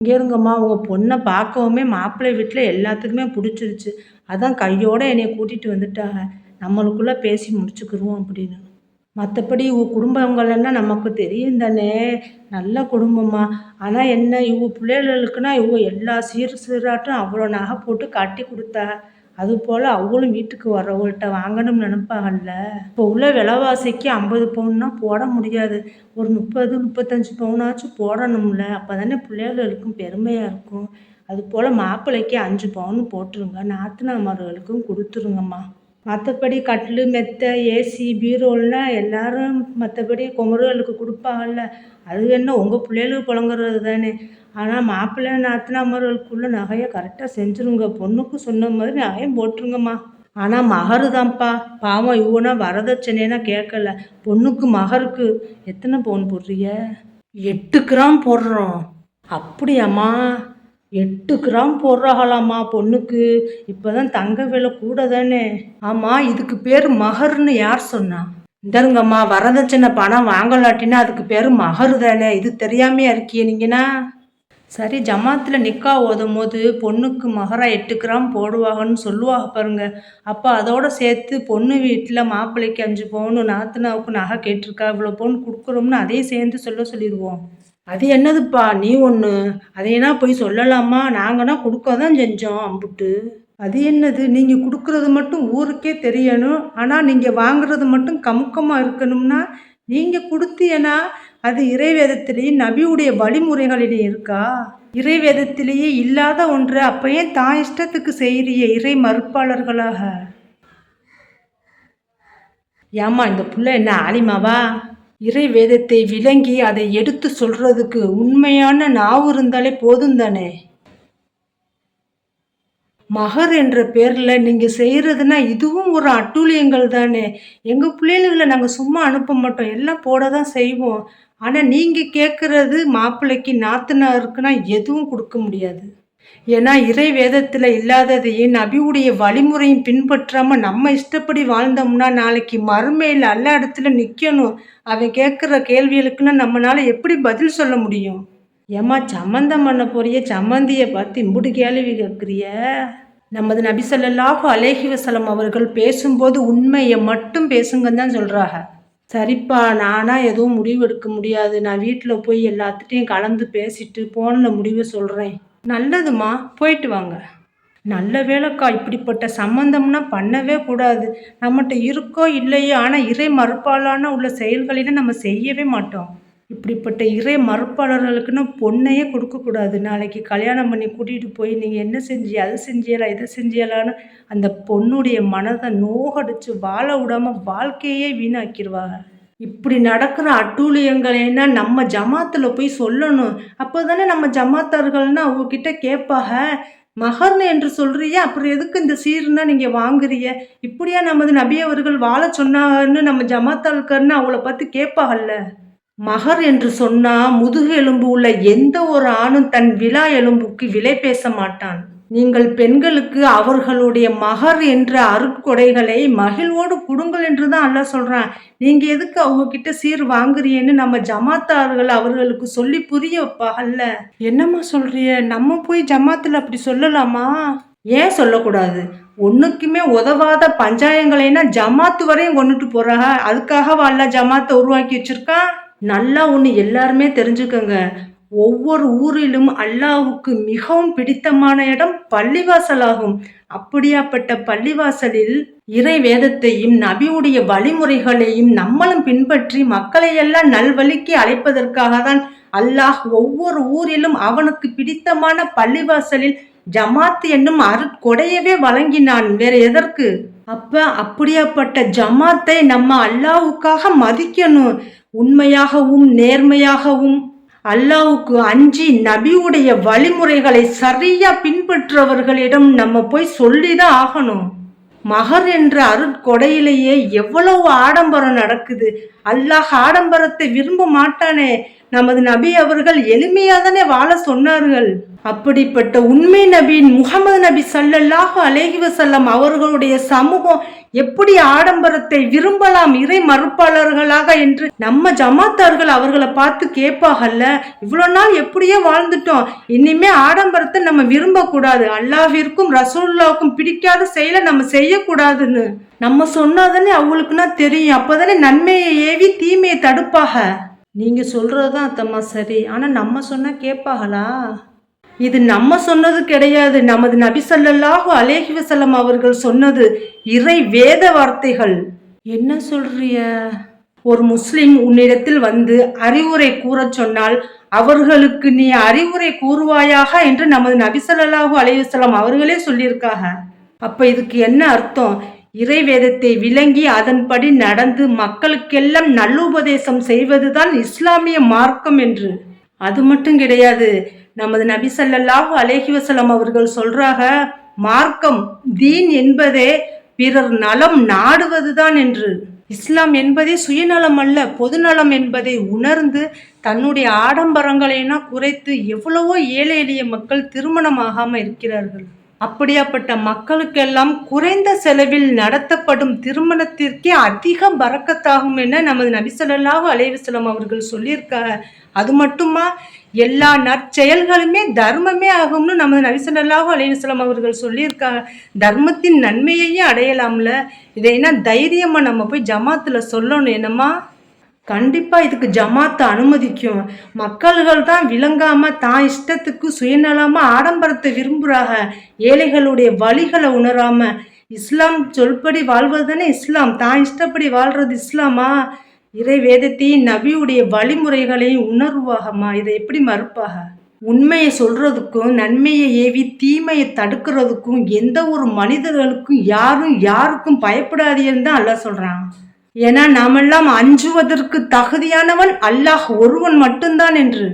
இங்கே இருங்கம்மா, உங்க பொண்ண பார்க்கவுமே மாப்பிள்ளை வீட்ல எல்லாத்துக்குமே புடிச்சிருச்சு. அதான் கையோட என்னைய கூட்டிட்டு வந்துட்டாக. நம்மளுக்குள்ள பேசி முடிச்சுக்கிருவோம் அப்படின்னு. மத்தபடி இவங்க குடும்பங்கள்லாம் நமக்கு தெரியும் தானே! நல்ல குடும்பம்மா. ஆனா என்ன இவங்க பிள்ளைகளுக்குன்னா இவங்க எல்லா சீராட்டும் அவ்வளோ நகை போட்டு கட்டி குடுத்தாக. அதுபோல அவங்களும் வீட்டுக்கு வரவங்கள்ட்ட வாங்கணும்னு நெனப்பாங்கல்ல. இப்போ உள்ள விலைவாசிக்கு 50 பவுன்னா போட முடியாது. ஒரு 30, 35 பவுனாச்சும் போடணும்ல. அப்பதானே பிள்ளைகளுக்கும் பெருமையா இருக்கும். அதுபோல மாப்பிள்ளைக்கு 5 பவுன் போட்டுருங்க. நாத்தனாமார்களுக்கும் குடுத்துருங்கம்மா. மற்றபடி கட்டிலு மெத்தை ஏசி பீரோல்லாம் எல்லாரும் மற்றபடி குமர்களுக்கு கொடுப்பாங்கல்ல. அது என்ன உங்கள் பிள்ளைகளுக்கு புழங்குறது தானே. ஆனால் மாப்பிள்ளை நாத்தனாமர்களுக்குள்ள நகையை கரெக்டாக செஞ்சுருங்க. பொண்ணுக்கு சொன்ன மாதிரி நகையும் போட்டுருங்கம்மா. ஆனால் மகரு தான்ப்பா பாவம். இவனா வரதட்சணைனா கேட்கல. பொண்ணுக்கு மகருக்கு எத்தனை பவுன் போடுறீங்க? 8 கிராம் போடுறோம். அப்படியாம்மா? 8 கிராம் போடுறாங்களாம்மா பொண்ணுக்கு. இப்போதான் தங்க விலை கூட தானே. ஆமாம், இதுக்கு பேர் மகர்னு யார் சொன்னா? இந்தருங்கம்மா, வரதட்சணை பணம் வாங்கலாட்டினா அதுக்கு பேர் மகரு தானே. இது தெரியாமையா இருக்கியே நீங்கண்ணா? சரி, ஜமாத்தில் நிக்கா ஓதும் போது பொண்ணுக்கு மகரா 8 கிராம் போடுவாங்கன்னு சொல்லுவாங்க பாருங்க. அப்போ அதோட சேர்த்து பொண்ணு வீட்டில் மாப்பிள்ளைக்கு 5 பவுன், நாத்தனாவுக்கு நகை கேட்டிருக்கா இவ்வளோ பவுன் கொடுக்குறோம்னு அதையும் சேர்ந்து சொல்லிடுவோம். அது என்னதுப்பா நீ ஒன்று அதையனா போய் சொல்லலாமா? நாங்கன்னா கொடுக்க தான் செஞ்சோம் அம்புட்டு. அது என்னது, நீங்கள் கொடுக்குறது மட்டும் ஊருக்கே தெரியணும், ஆனால் நீங்கள் வாங்குறது மட்டும் கமுக்கமாக இருக்கணும்னா நீங்கள் கொடுத்தீங்கன்னா அது இறைவேதத்திலேயே நபியுடைய வழிமுறைகளிலே இருக்கா? இறைவேதத்திலேயே இல்லாத ஒன்று அப்பயே தான் இஷ்டத்துக்கு செய்கிறிய இறை மறுப்பாளர்களாக. ஏம்மா இந்த புள்ள என்ன ஆலிமாவா? இறை வேதத்தை விளங்கி அதை எடுத்து சொல்றதுக்கு உண்மையான நாவு இருந்தாலே போதும் தானே. மகர் என்ற பேர்ல நீங்க செய்யறதுன்னா இதுவும் ஒரு அட்டூழியங்கள் தானே. எங்க பிள்ளைகளை நாங்க சும்மா அனுப்ப மாட்டோம், எல்லாம் போட தான் செய்வோம். ஆனா நீங்க கேட்கறது மாப்பிள்ளைக்கு நாத்தனாருக்குன்னா எதுவும் கொடுக்க முடியாது. ஏன்னா இறை வேதத்தில் இல்லாததையும் நபியுடைய வழிமுறையும் பின்பற்றாம நம்ம இஷ்டப்படி வாழ்ந்தோம்னா நாளைக்கு மறுமையில் எல்லா இடத்துல நிற்கணும். அவன் கேட்குற கேள்விகளுக்குன்னா நம்மளால எப்படி பதில் சொல்ல முடியும்? ஏம்மா சம்மந்தம் பண்ண போறிய சம்மந்தியை பார்த்து இம்புட்டு கேள்வி கேட்குறிய? நமது நபி ஸல்லல்லாஹு அலைஹி வஸல்லம் அவர்கள் பேசும்போது உண்மையை மட்டும் பேசுங்கன்னு தான் சொல்கிறாங்க. சரிப்பா, நானா எதுவும் முடிவு எடுக்க முடியாது. நான் வீட்டில் போய் எல்லாத்துட்டையும் கலந்து பேசிட்டு ஃபோனில் முடிவு சொல்கிறேன். நல்லதுமா, போயிட்டு வாங்க. நல்ல வேலைக்கா, இப்படிப்பட்ட சம்பந்தம்னா பண்ணவே கூடாது. நம்மகிட்ட இருக்கோ இல்லையோ, ஆனால் இறை மறுப்பாளான உள்ள செயல்களில நம்ம செய்யவே மாட்டோம். இப்படிப்பட்ட இறை மறுப்பாளர்களுக்குன்னு பொண்ணையே கொடுக்கக்கூடாது. நாளைக்கு கல்யாணம் பண்ணி கூட்டிகிட்டு போய் நீங்கள் என்ன செஞ்சி அது செஞ்சியலா இதை செஞ்சியலான்னு அந்த பொண்ணுடைய மனதை நோகடிச்சு வாழ விடாமல் வாழ்க்கையே வீணாக்கிடுவாங்க. இப்படி நடக்கிற அட்டூழியங்களேன்னா நம்ம ஜமாத்தில் போய் சொல்லணும். அப்போ தானே நம்ம ஜமாத்தார்கள்னா அவங்கக்கிட்ட கேட்பாக. மகர்னு என்று சொல்றிய, அப்புறம் எதுக்கு இந்த சீர்னா நீங்கள் வாங்குறிய? இப்படியா நமது நபி அவர்கள் வாழ சொன்னாங்கன்னு நம்ம ஜமாத்தாளுக்கர்னு அவளை பார்த்து கேட்பாகல்ல. மகர் என்று சொன்னா முதுகு எலும்பு உள்ள எந்த ஒரு ஆணும் தன் விலா எலும்புக்கு விலை பேச மாட்டான். நீங்கள் பெண்களுக்கு அவர்களுடைய மகர் என்ற அருட்கொடைகளை மகிழ்வோடு கொடுங்கள் என்று தான் அல்லாஹ் சொல்றான். நீங்க எதுக்கு அவங்க கிட்ட சீர் வாங்குறீன்னு நம்ம ஜமாத்தார்கள் அவர்களுக்கு சொல்லி புரிய வைப்பாகல்ல. என்னம்மா சொல்றிய? நம்ம போய் ஜமாத்துல அப்படி சொல்லலாமா? ஏன் சொல்லக்கூடாது? ஒன்றுக்குமே உதவாத பஞ்சாயங்களைனா ஜமாத்து வரையும் கொண்டுட்டு போறாங்க. அதுக்காக அல்லாஹ் ஜமாத்தை உருவாக்கி வச்சிருக்கான். நல்லா ஒன்று எல்லாருமே தெரிஞ்சுக்கோங்க. ஒவ்வொரு ஊரிலும் அல்லாஹ்வுக்கு மிகவும் பிடித்தமான இடம் பள்ளிவாசலாகும். அப்படியாப்பட்ட பள்ளிவாசலில் இறை வேதத்தையும் நபியுடைய வழிமுறைகளையும் நம்மளும் பின்பற்றி மக்களை எல்லாம் நல்வழிக்கு அழைப்பதற்காக தான் அல்லாஹ் ஒவ்வொரு ஊரிலும் அவனுக்கு பிடித்தமான பள்ளிவாசலில் ஜமாத் என்னும் அருட்கொடையவே வழங்கினான். வேற எதற்கு? அப்படியாப்பட்ட ஜமாத்தை நம்ம அல்லாஹ்வுக்காக மதிக்கணும். உண்மையாகவும் நேர்மையாகவும் அல்லாஹ்வுக்கு அஞ்சி நபியுடைய வழிமுறைகளை சரியா பின்பற்றுறவர்களிடம் நம்ம போய் சொல்லிதான் ஆகணும். மகர் என்ற அருட்கொடையிலேயே எவ்வளவு ஆடம்பரம் நடக்குது. அல்லாஹ் ஆடம்பரத்தை விரும்ப மாட்டானே. நமது நபி அவர்கள் எளிமையாதானே வாழ சொன்னார்கள். அப்படிப்பட்ட உண்மை நபியின் முகமது நபி ஸல்லல்லாஹு அலைஹி வஸல்லம் அவர்களுடைய சமூகம் எப்படி ஆடம்பரத்தை விரும்பலாம் இறை மறுப்பாளர்களாக என்று நம்ம ஜமாத்தார்கள் அவர்களை பார்த்து கேட்பாகல்ல. இவ்வளவு நாள் எப்படியோ வாழ்ந்துட்டோம், இனிமே ஆடம்பரத்தை நம்ம விரும்ப கூடாது, அல்லாஹ்விற்கும் ரசூலுல்லாஹ்வுக்கும் பிடிக்காத செயலை நம்ம செய்யக்கூடாதுன்னு நம்ம சொன்னாதானே அவங்களுக்குன்னா தெரியும். அப்பதானே நன்மையை ஏவி தீமையை தடுப்பாக. நீங்க சொல்றதுதான் அத்தம்மா சரி, ஆனா நம்ம சொன்னா கேட்பாங்களா? இது நம்ம சொன்னது கிடையாது, நமது நபி ஸல்லல்லாஹு அலைஹி வஸல்லம் அவர்கள் சொன்னது, இறை வேத வார்த்தைகள். என்ன சொல்றிய? ஒரு முஸ்லிம் உன்னிடத்தில் வந்து அறிவுரை கூற சொன்னால் அவர்களுக்கு நீ அறிவுரை கூறுவாயாக என்று நமது நபி ஸல்லல்லாஹு அலைஹி வஸல்லம் அவர்களே சொல்லியிருக்காங்க. அப்ப இதுக்கு என்ன அர்த்தம்? இறை வேதத்தை விளங்கி அதன்படி நடந்து மக்களுக்கெல்லாம் நல்லுபதேசம் செய்வதுதான் இஸ்லாமிய மார்க்கம் என்று. அது மட்டும் கிடையாது, நமது நபி ஸல்லல்லாஹு அலைஹி வஸல்லம் அவர்கள் சொல்றாங்க, மார்க்கம் தீன் என்பதே பிறர் நலம் நாடுவதுதான் என்று. இஸ்லாம் என்பதே சுயநலம் அல்ல, பொதுநலம் என்பதை உணர்ந்து தன்னுடைய ஆடம்பரங்களையெல்லாம் குறைத்து எவ்வளவோ ஏழை எளிய மக்கள் திருமணமாகாம இருக்கிறார்கள். அப்படியாப்பட்ட மக்களுக்கெல்லாம் குறைந்த செலவில் நடத்தப்படும் திருமணத்திற்கே அதிக பரக்கத்தாகும் என நமது நபி ஸல்லல்லாஹு அலைஹி வஸல்லம் அவர்கள் சொல்லியிருக்காங்க. அது மட்டுமா, எல்லா நற்செயல்களுமே தர்மமே ஆகும்னு நமது நபி ஸல்லல்லாஹு அலைஹி வஸல்லம் அவர்கள் சொல்லியிருக்காங்க. தர்மத்தின் நன்மையையும் அடையலாம்ல. இதைனா தைரியமா நம்ம போய் ஜமாத்துல சொல்லணும் என்னம்மா? கண்டிப்பா இதுக்கு ஜமாத்து அனுமதிக்கும். மக்கள்கள் தான் விளங்காம தான் இஷ்டத்துக்கு சுயநலமா ஆடம்பரத்தை விரும்புறாங்க. ஏழைகளுடைய வழிகளை உணராம இஸ்லாம் சொல்படி வாழ்வது தானே இஸ்லாம். தான் இஷ்டப்படி வாழ்றது இஸ்லாமா? இறை வேதத்தையும் நபியுடைய வழிமுறைகளையும் உணர்வாகமா இதை எப்படி மறுப்பாக? உண்மையை சொல்றதுக்கும் நன்மையை ஏவி தீமையை தடுக்கிறதுக்கும் எந்த ஒரு மனிதர்களுக்கும் யாருக்கும் பயப்படாதீன்னு தான் அல்லாஹ் சொல்றான். ஏன்னா நாமெல்லாம் அஞ்சுவதற்கு தகுதியானவன் அல்லாஹ் ஒருவன் மட்டும்தான் என்று.